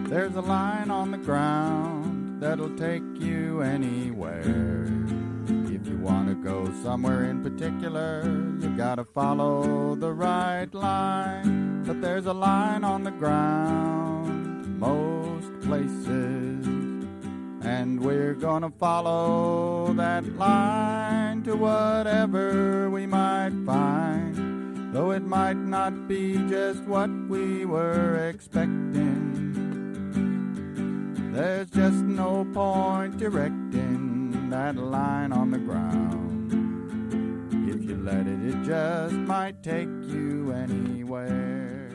There's a line on the ground that'll take you anywhere. If you want to go somewhere in particular, you gotta follow the right line. But there's a line on the ground most places, and we're gonna follow that line to whatever we might find, though it might not be just what we were expecting. There's just no point directing that line on the ground. If you let it, it just might take you anywhere.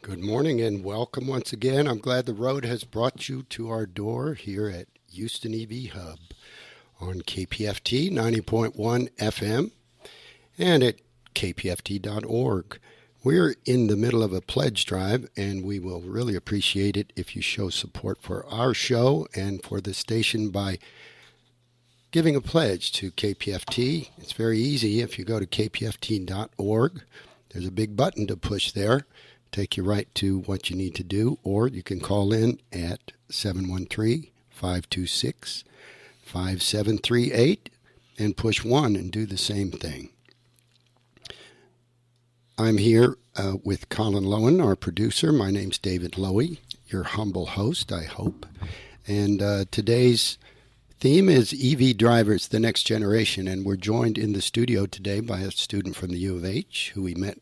Good morning and welcome once again. I'm glad the road has brought you to our door here at Houston EV Hub on KPFT 90.1 FM and at kpft.org. We're in the middle of a pledge drive, and we will really appreciate it if you show support for our show and for the station by giving a pledge to KPFT. It's very easy. If you go to kpft.org, there's a big button to push there, take you right to what you need to do, or you can call in at 713-526-5738 and push 1 and do the same thing. I'm here with Colin Lowen, our producer. My name's David Lowy, your humble host, I hope. And today's theme is EV drivers, the next generation. And we're joined in the studio today by a student from the U of H who we met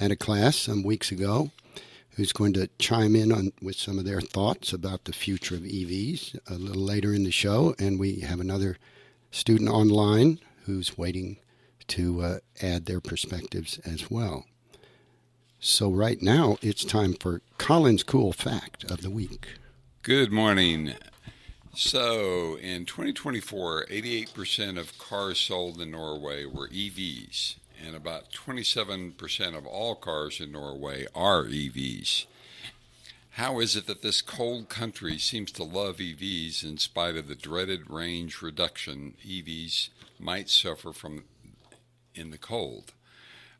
at a class some weeks ago, who's going to chime in on with some of their thoughts about the future of EVs a little later in the show. And we have another student online who's waiting to add their perspectives as well. So right now, it's time for Colin's Cool Fact of the Week. Good morning. So in 2024, 88% of cars sold in Norway were EVs, and about 27% of all cars in Norway are EVs. How is it that this cold country seems to love EVs in spite of the dreaded range reduction EVs might suffer from in the cold?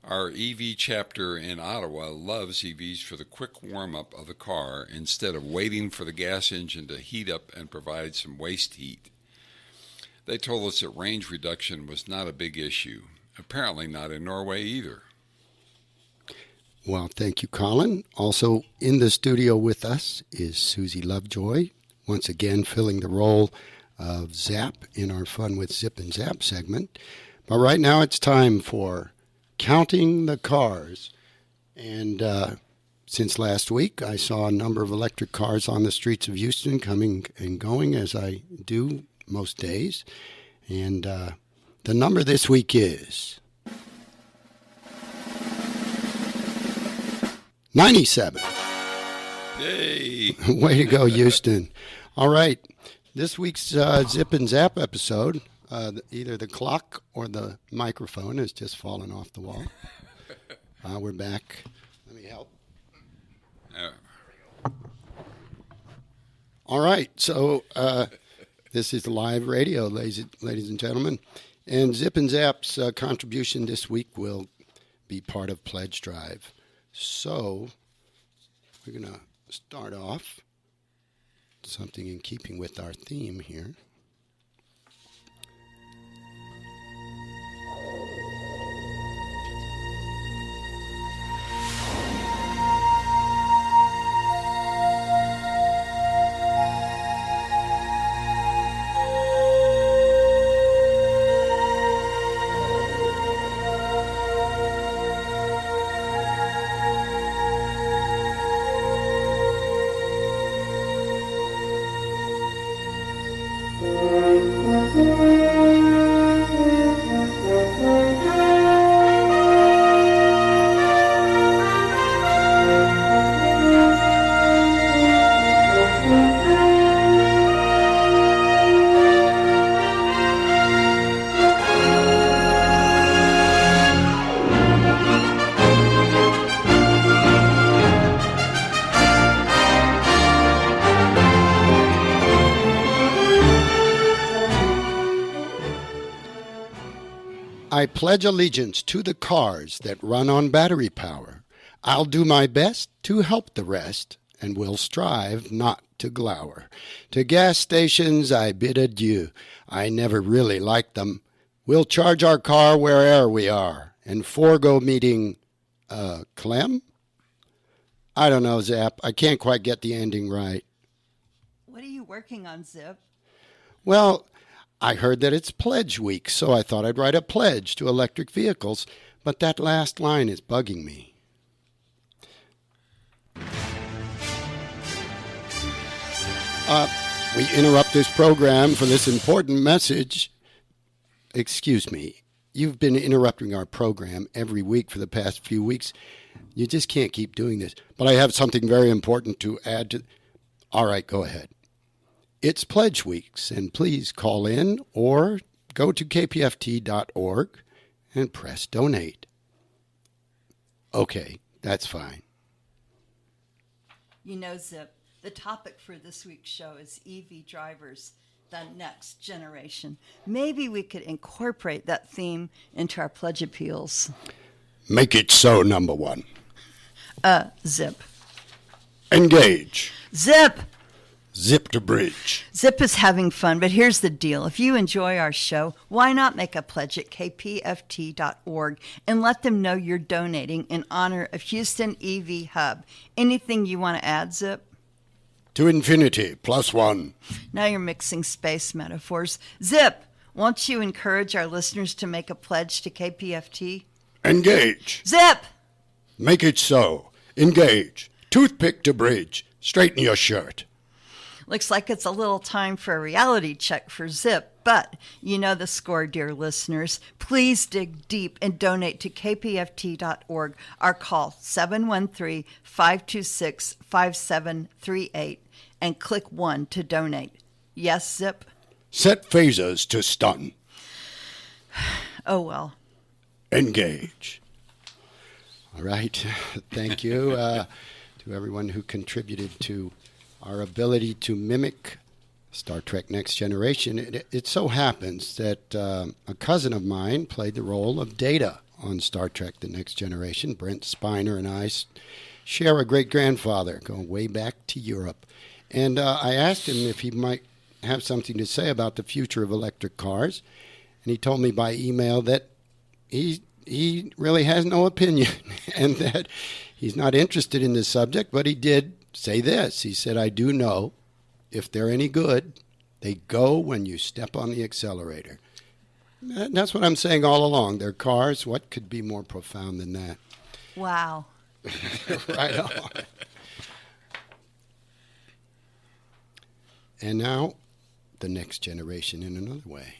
Our EV chapter in Ottawa loves EVs for the quick warm-up of the car instead of waiting for the gas engine to heat up and provide some waste heat. They told us that range reduction was not a big issue. Apparently not in Norway either. Well, thank you, Colin. Also in the studio with us is Suzy Lovejoy, once again filling the role of Zap in our Fun with Zip and Zap segment. But right now it's time for Counting the Cars. And since last week, I saw a number of electric cars on the streets of Houston coming and going, as I do most days. And the number this week is 97. Yay! Way to go, Houston. All right. This week's Zip and Zap episode, either the clock or the microphone has just fallen off the wall. We're back. Let me help. All right. So this is live radio, ladies and gentlemen. And Zip and Zap's contribution this week will be part of Pledge Drive. So we're going to start off something in keeping with our theme here. I pledge allegiance to the cars that run on battery power. I'll do my best to help the rest and will strive not to glower. To gas stations I bid adieu. I never really liked them. We'll charge our car where'er we are, and forego meeting, Clem? I don't know, Zap. I can't quite get the ending right. What are you working on, Zip? Well, I heard that it's pledge week, so I thought I'd write a pledge to electric vehicles, but that last line is bugging me. We interrupt this program for this important message. Excuse me. You've been interrupting our program every week for the past few weeks. You just can't keep doing this. But I have something very important to add to. All right, go ahead. It's Pledge Weeks, and please call in or go to kpft.org and press donate. Okay, that's fine. You know, Zip, the topic for this week's show is EV drivers, the next generation. Maybe we could incorporate that theme into our pledge appeals. Make it so, number one. Zip. Engage. Zip! Zip to bridge. Zip is having fun, but here's the deal. If you enjoy our show, why not make a pledge at kpft.org and let them know you're donating in honor of Houston EV Hub. Anything you want to add, Zip? To infinity, plus one. Now you're mixing space metaphors. Zip, won't you encourage our listeners to make a pledge to KPFT? Engage. Zip! Make it so. Engage. Toothpick to bridge. Straighten your shirt. Looks like it's a little time for a reality check for Zip, but you know the score, dear listeners. Please dig deep and donate to kpft.org or call 713-526-5738 and click 1 to donate. Yes, Zip? Set phasers to stun. Oh, well. Engage. All right. Thank you to everyone who contributed to our ability to mimic Star Trek Next Generation. It so happens that a cousin of mine played the role of Data on Star Trek The Next Generation. Brent Spiner and I share a great-grandfather going way back to Europe. And I asked him if he might have something to say about the future of electric cars. And he told me by email that he really has no opinion and that he's not interested in this subject, but he did say this. He said, I do know if they're any good, they go when you step on the accelerator. That's what I'm saying all along. They're cars. What could be more profound than that? Wow. Right on. And now, the next generation in another way.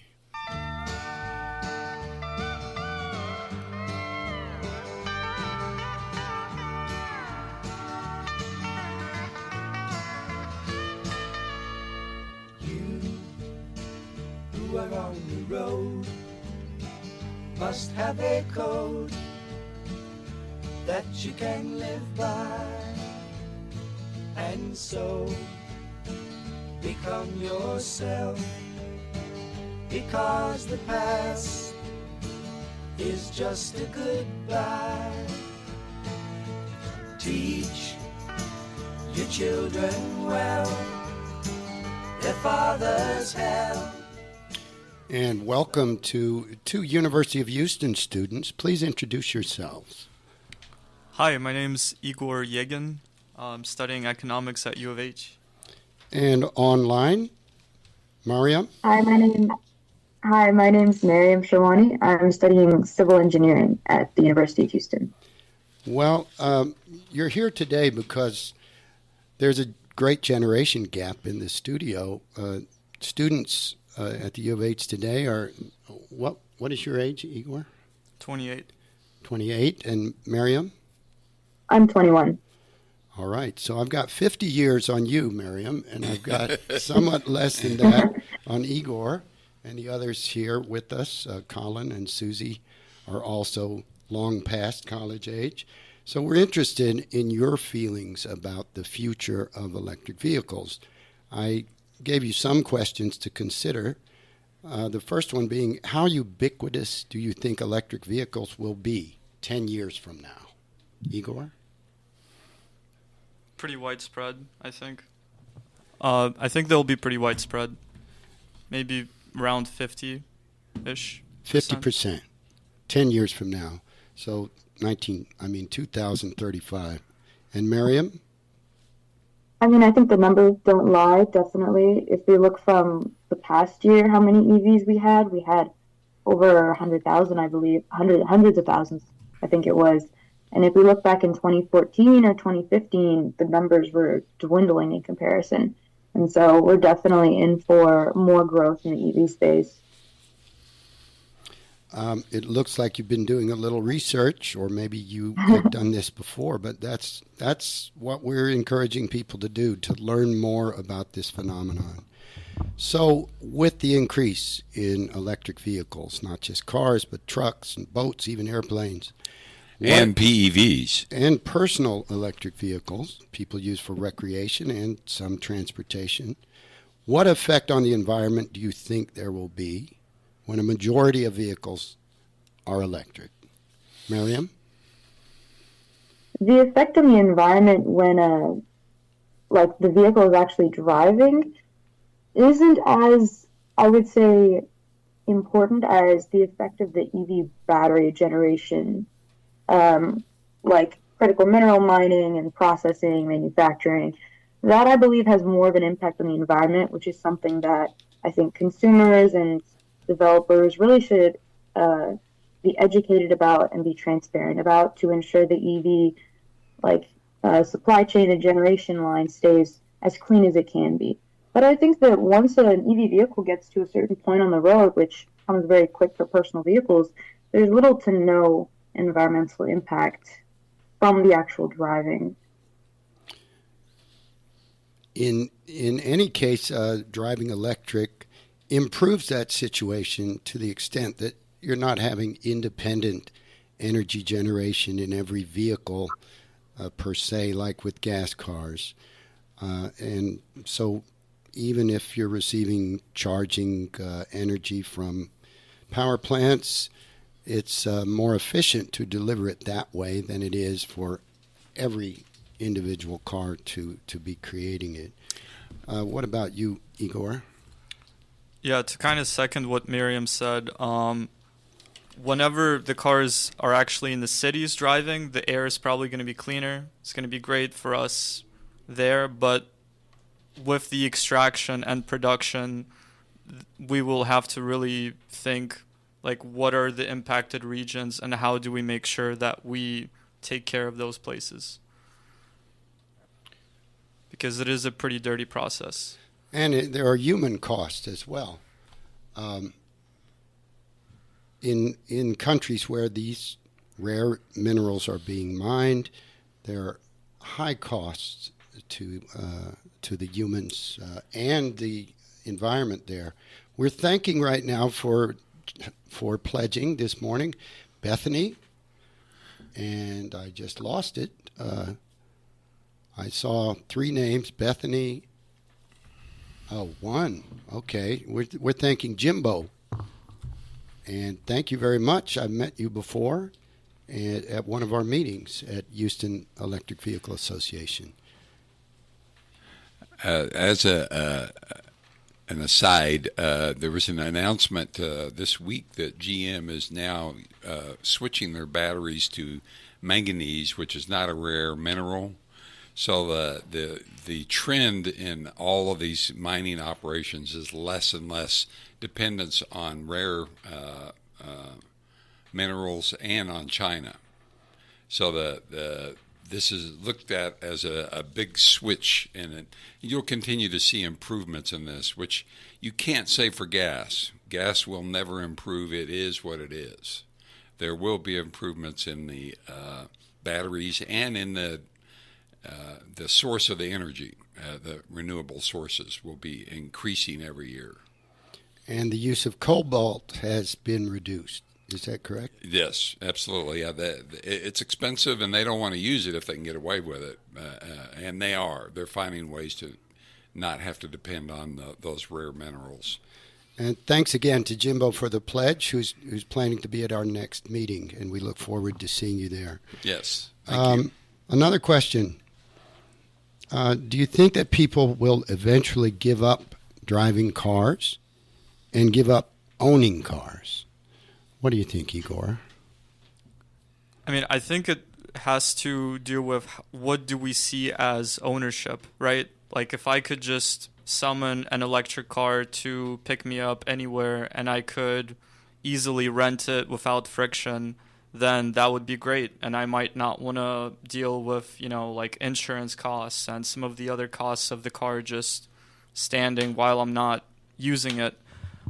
Are on the road must have a code that you can live by, and so become yourself, because the past is just a goodbye. Teach your children well, their father's help. And welcome to two University of Houston students. Please introduce yourselves. Hi, my name's Igor Egin. I'm studying economics at U of H. And online, Maryam? Hi, my name's Maryam Sherwani. I'm studying civil engineering at the University of Houston. Well, you're here today because there's a great generation gap in the studio. Students at the U of H today are, what is your age, Igor? 28. 28. And Maryam? I'm 21. All right. So I've got 50 years on you, Maryam, and I've got somewhat less than that on Igor. And the others here with us, Colin and Suzy, are also long past college age. So we're interested in your feelings about the future of electric vehicles. I gave you some questions to consider. The first one being, how ubiquitous do you think electric vehicles will be 10 years from now? Igor? pretty widespread, I think. I think they'll be pretty widespread. Maybe around 50-ish. 50%, 10 years from now. So 2035. And Maryam? I mean, I think the numbers don't lie, definitely. If we look from the past year, how many EVs we had over 100,000, I believe, hundreds of thousands, I think it was. And if we look back in 2014 or 2015, the numbers were dwindling in comparison. And so we're definitely in for more growth in the EV space. It looks like you've been doing a little research, or maybe you have done this before, but that's what we're encouraging people to do, to learn more about this phenomenon. So with the increase in electric vehicles, not just cars, but trucks and boats, even airplanes. And PEVs. And personal electric vehicles, people use for recreation and some transportation. What effect on the environment do you think there will be when a majority of vehicles are electric? Maryam? The effect on the environment when the vehicle is actually driving isn't as, I would say, important as the effect of the EV battery generation, like critical mineral mining and processing, manufacturing. That, I believe, has more of an impact on the environment, which is something that I think consumers and developers really should be educated about and be transparent about, to ensure the EV supply chain and generation line stays as clean as it can be. But I think that once an EV vehicle gets to a certain point on the road, which comes very quick for personal vehicles, there's little to no environmental impact from the actual driving. In any case, driving electric improves that situation to the extent that you're not having independent energy generation in every vehicle per se, like with gas cars. And so even if you're receiving charging energy from power plants, it's more efficient to deliver it that way than it is for every individual car to be creating it. What about you, Igor? Yeah, to kind of second what Maryam said, whenever the cars are actually in the cities driving, the air is probably going to be cleaner. It's going to be great for us there, but with the extraction and production, we will have to really think, like, what are the impacted regions and how do we make sure that we take care of those places? Because it is a pretty dirty process. And there are human costs as well. In countries where these rare minerals are being mined, there are high costs to the humans and the environment there. We're thanking right now for pledging this morning Bethany, and I just lost it. I saw three names: Bethany. Oh, one. Okay, we're thanking Jimbo, and thank you very much. I've met you before at one of our meetings at Houston Electric Vehicle Association. As an aside, there was an announcement this week that GM is now switching their batteries to manganese, which is not a rare mineral. So the trend in all of these mining operations is less and less dependence on rare minerals and on China. So this is looked at as a big switch, and you'll continue to see improvements in this, which you can't say for gas. Gas will never improve. It is what it is. There will be improvements in the batteries and in the source of the energy. The renewable sources will be increasing every year. And the use of cobalt has been reduced. Is that correct? Yes, absolutely. Yeah, it's expensive, and they don't want to use it if they can get away with it. And they are. They're finding ways to not have to depend on those rare minerals. And thanks again to Jimbo for the pledge, who's planning to be at our next meeting, and we look forward to seeing you there. Yes, thank you. Another question. Do you think that people will eventually give up driving cars and give up owning cars? What do you think, Igor? I mean, I think it has to do with what do we see as ownership, right? Like if I could just summon an electric car to pick me up anywhere and I could easily rent it without friction, then that would be great. And I might not want to deal with, like insurance costs and some of the other costs of the car just standing while I'm not using it.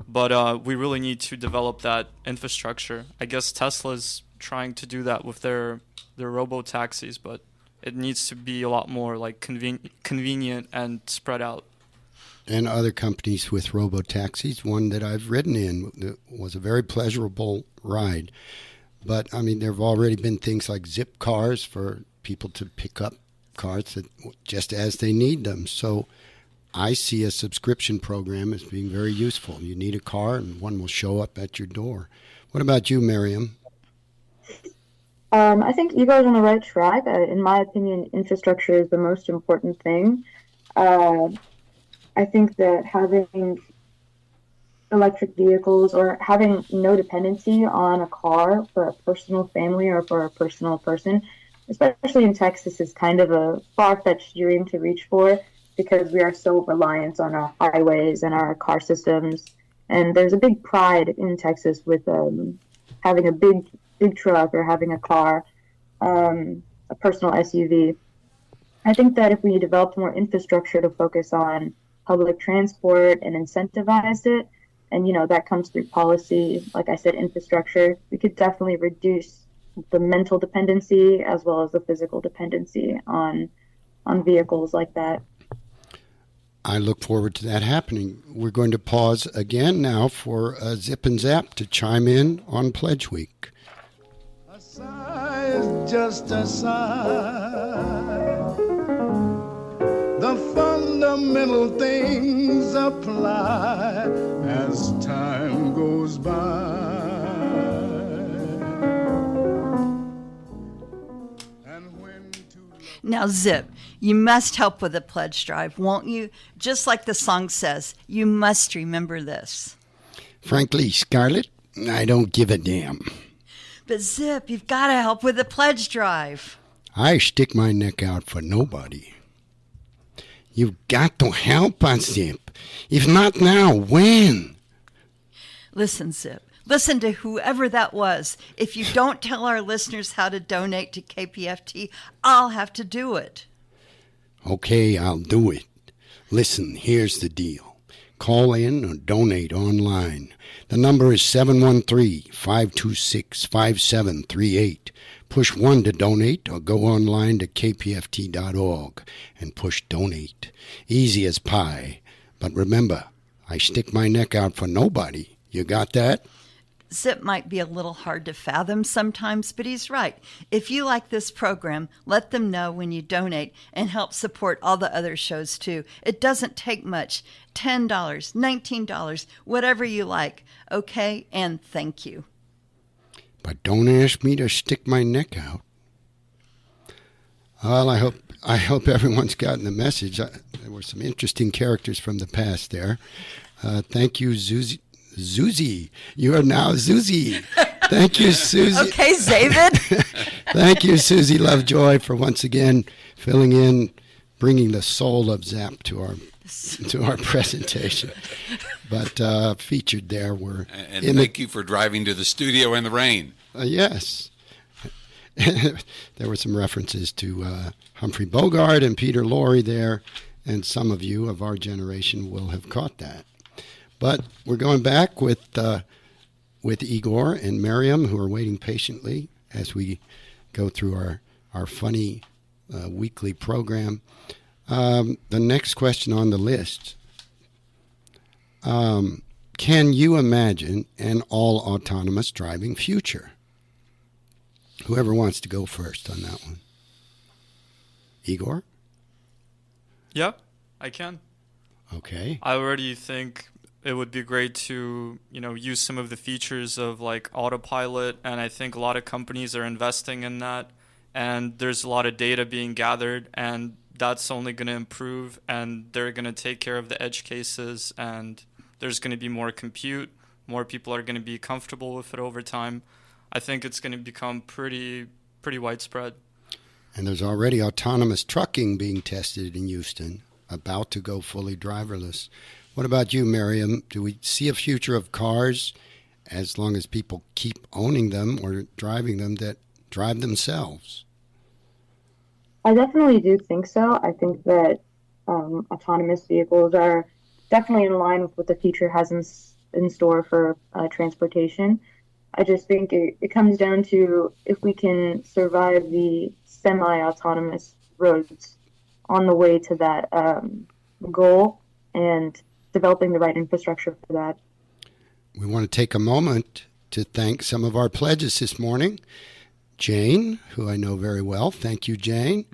But we really need to develop that infrastructure. I guess Tesla's trying to do that with their robo-taxis, but it needs to be a lot more like convenient and spread out. And other companies with robo-taxis, one that I've ridden in was a very pleasurable ride. But, I mean, there have already been things like Zip cars for people to pick up cars just as they need them. So I see a subscription program as being very useful. You need a car, and one will show up at your door. What about you, Maryam? I think Igor's on the right track. In my opinion, infrastructure is the most important thing. I think that having electric vehicles or having no dependency on a car for a personal family or for a personal person, especially in Texas, is kind of a far-fetched dream to reach for because we are so reliant on our highways and our car systems. And there's a big pride in Texas with having a big truck or having a car, a personal SUV. I think that if we developed more infrastructure to focus on public transport and incentivized it, and that comes through policy, like I said, infrastructure, we could definitely reduce the mental dependency as well as the physical dependency on vehicles like that. I look forward to that happening. We're going to pause again now for Zip and Zap to chime in on Pledge Week. A sigh is just a sigh. The fundamental things apply as time goes by. Now, Zip, you must help with the pledge drive, won't you? Just like the song says, you must remember this. Frankly, Scarlett, I don't give a damn. But Zip, you've got to help with the pledge drive. I stick my neck out for nobody. You've got to help us, Zip. If not now, when? Listen, Zip. Listen to whoever that was. If you don't tell our listeners how to donate to KPFT, I'll have to do it. Okay, I'll do it. Listen, here's the deal. Call in or donate online. The number is 713-526-5738. Push 1 to donate or go online to kpft.org and push donate. Easy as pie. But remember, I stick my neck out for nobody. You got that? Zip might be a little hard to fathom sometimes, but he's right. If you like this program, let them know when you donate and help support all the other shows too. It doesn't take much. $10, $19, whatever you like. Okay, and thank you. But don't ask me to stick my neck out. Well, I hope everyone's gotten the message. There were some interesting characters from the past there. Thank you, Suzy. You are now Suzy. Thank you, Suzy. Okay, David. Thank you, Suzy Lovejoy, for once again filling in, bringing the soul of Zap to our presentation. But featured there were... And thank you for driving to the studio in the rain. Yes. There were some references to Humphrey Bogart and Peter Lorre there, and some of you of our generation will have caught that. But we're going back with Igor and Maryam, who are waiting patiently as we go through our funny weekly program. The next question on the list. Can you imagine an all-autonomous driving future? Whoever wants to go first on that one. Igor? Yeah, I can. Okay. I already think it would be great to, use some of the features of like autopilot, and I think a lot of companies are investing in that, and there's a lot of data being gathered, and that's only going to improve, and they're going to take care of the edge cases, and there's going to be more compute. More people are going to be comfortable with it over time. I think it's going to become pretty widespread. And there's already autonomous trucking being tested in Houston, about to go fully driverless. What about you, Maryam? Do we see a future of cars, as long as people keep owning them or driving them, that drive themselves? I definitely do think so. I think that autonomous vehicles are definitely in line with what the future has in store for transportation. I just think it comes down to if we can survive the semi-autonomous roads on the way to that goal and developing the right infrastructure for that. We want to take a moment to thank some of our pledges this morning. Jane, who I know very well. Thank you, Jane.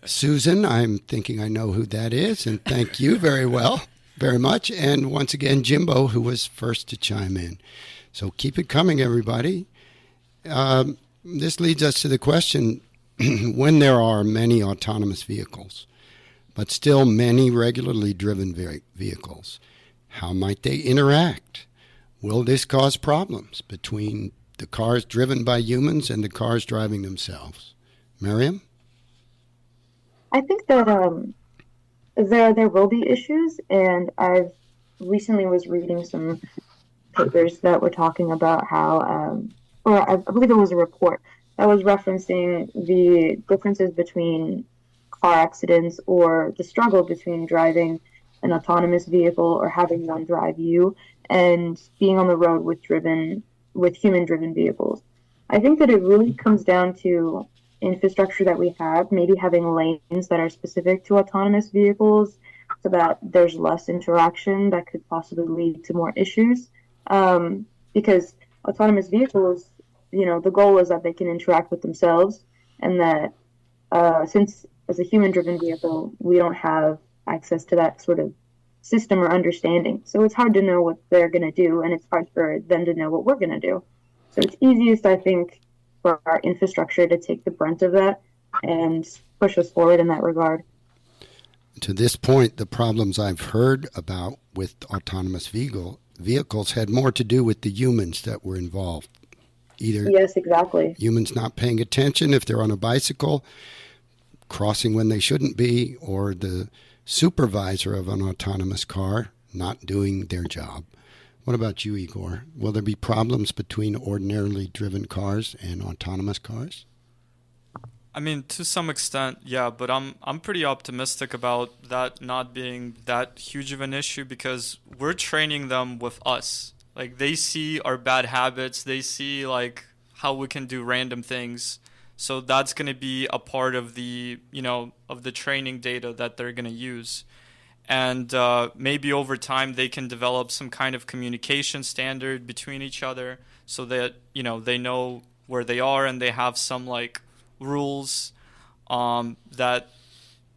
Susan, I'm thinking I know who that is, and thank you very much. And once again, Jimbo, who was first to chime in. So keep it coming, everybody. This leads us to the question, when there are many autonomous vehicles, but still many regularly driven vehicles, how might they interact? Will this cause problems between the cars driven by humans and the cars driving themselves? Maryam? I think that there will be issues, and I've recently was reading some papers that were talking about how, or I believe it was a report that was referencing the differences between car accidents or the struggle between driving an autonomous vehicle or having one drive you and being on the road with human-driven vehicles. I think that it really comes down to infrastructure that we have, maybe having lanes that are specific to autonomous vehicles so that there's less interaction that could possibly lead to more issues. Because autonomous vehicles, the goal is that they can interact with themselves, and that since as a human-driven vehicle, we don't have access to that sort of system or understanding. So it's hard to know what they're going to do, and it's hard for them to know what we're going to do. So it's easiest, I think, for our infrastructure to take the brunt of that and push us forward in that regard. To this point, the problems I've heard about with autonomous vehicles had more to do with the humans that were involved. Either yes, exactly. Humans not paying attention if they're on a bicycle, crossing when they shouldn't be, or the supervisor of an autonomous car not doing their job. What about you, Igor? Will there be problems between ordinarily driven cars and autonomous cars? I mean, to some extent, yeah, but I'm pretty optimistic about that not being that huge of an issue because we're training them with us. Like, they see our bad habits, they see like how we can do random things. So that's going to be a part of the, of the training data that they're going to use. And maybe over time they can develop some kind of communication standard between each other so that, they know where they are and they have some like rules that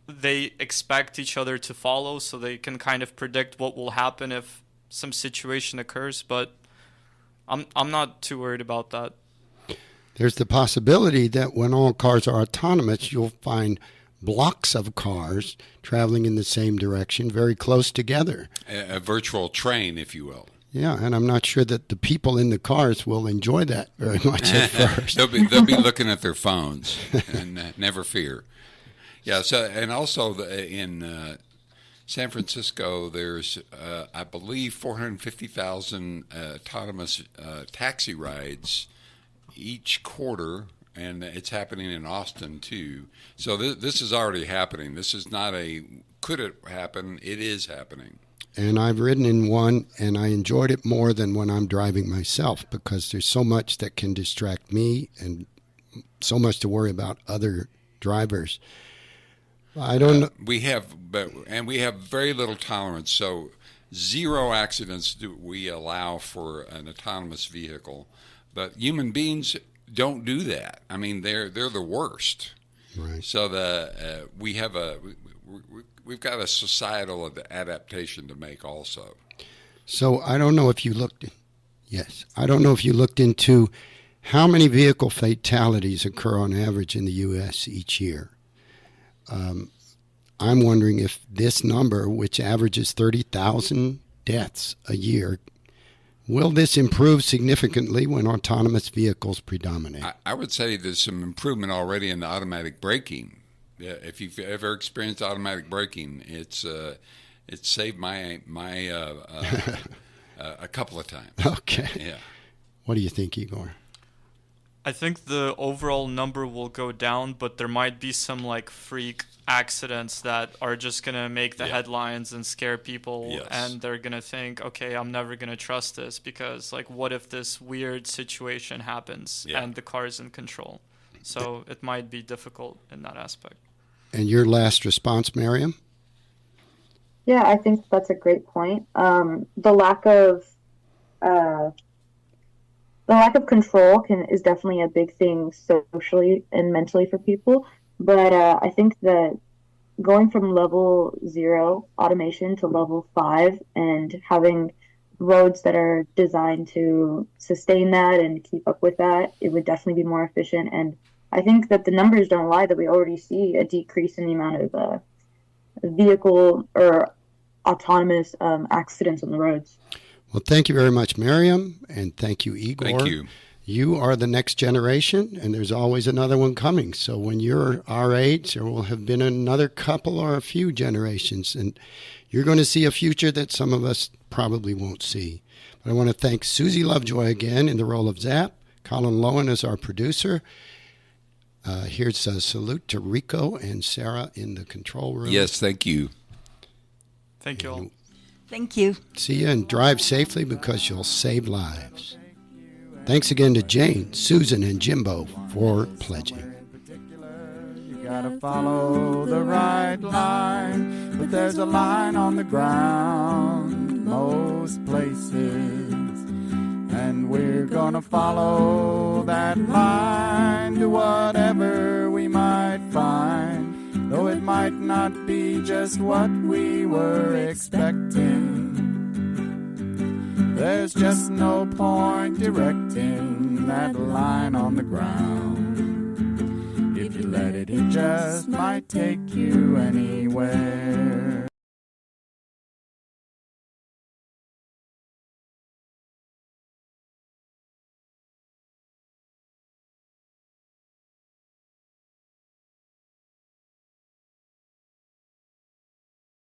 they expect each other to follow so they can kind of predict what will happen if some situation occurs. But I'm not too worried about that. There's the possibility that when all cars are autonomous, you'll find blocks of cars traveling in the same direction, very close together. A virtual train, if you will. Yeah, and I'm not sure that the people in the cars will enjoy that very much at first. they'll be looking at their phones, and never fear. Yeah. So, and also in San Francisco, there's I believe 450,000 autonomous taxi rides each quarter, and it's happening in Austin too. So this is already happening. This is not could it happen? It is happening. And I've ridden in one, and I enjoyed it more than when I'm driving myself because there's so much that can distract me and so much to worry about other drivers. I don't know. We have very little tolerance. So 0 accidents do we allow for an autonomous vehicle. But human beings don't do that. I mean, they're the worst. Right. So we've got a societal adaptation to make also. So I don't know if you looked. Yes, I don't know if you looked into how many vehicle fatalities occur on average in the U.S. each year. I'm wondering if this number, which averages 30,000 deaths a year, will this improve significantly when autonomous vehicles predominate? I would say there's some improvement already in the automatic braking. Yeah, if you've ever experienced automatic braking, it's saved my a couple of times. Okay. Yeah. What do you think, Igor? I think the overall number will go down, but there might be some like freak accidents that are just going to make the headlines and scare people. Yes. And they're going to think, okay, I'm never going to trust this because like what if this weird situation happens and the car is in control? So it might be difficult in that aspect. And your last response, Maryam? Yeah, I think that's a great point. The lack of control is definitely a big thing socially and mentally for people. But I think that going from level 0 automation to level 5 and having roads that are designed to sustain that and keep up with that, it would definitely be more efficient. And I think that the numbers don't lie, that we already see a decrease in the amount of vehicle or autonomous accidents on the roads. Well, thank you very much, Maryam, and thank you, Igor. Thank you. You are the next generation, and there's always another one coming. So when you're our age, there will have been another couple or a few generations, and you're going to see a future that some of us probably won't see. But I want to thank Suzy Lovejoy again in the role of Zap, Colin Lowen as our producer. Here's a salute to Rico and Sarah in the control room. Yes, thank you. Thank you all. Thank you. See you, and drive safely because you'll save lives. Thanks again to Jane, Susan, and Jimbo for pledging. You gotta follow the right line, but there's a line on the ground most places, and we're gonna follow that line to whatever we might find, though it might not be just what we were expecting. There's just no point directing that line on the ground. If you let it, it just might take you anywhere.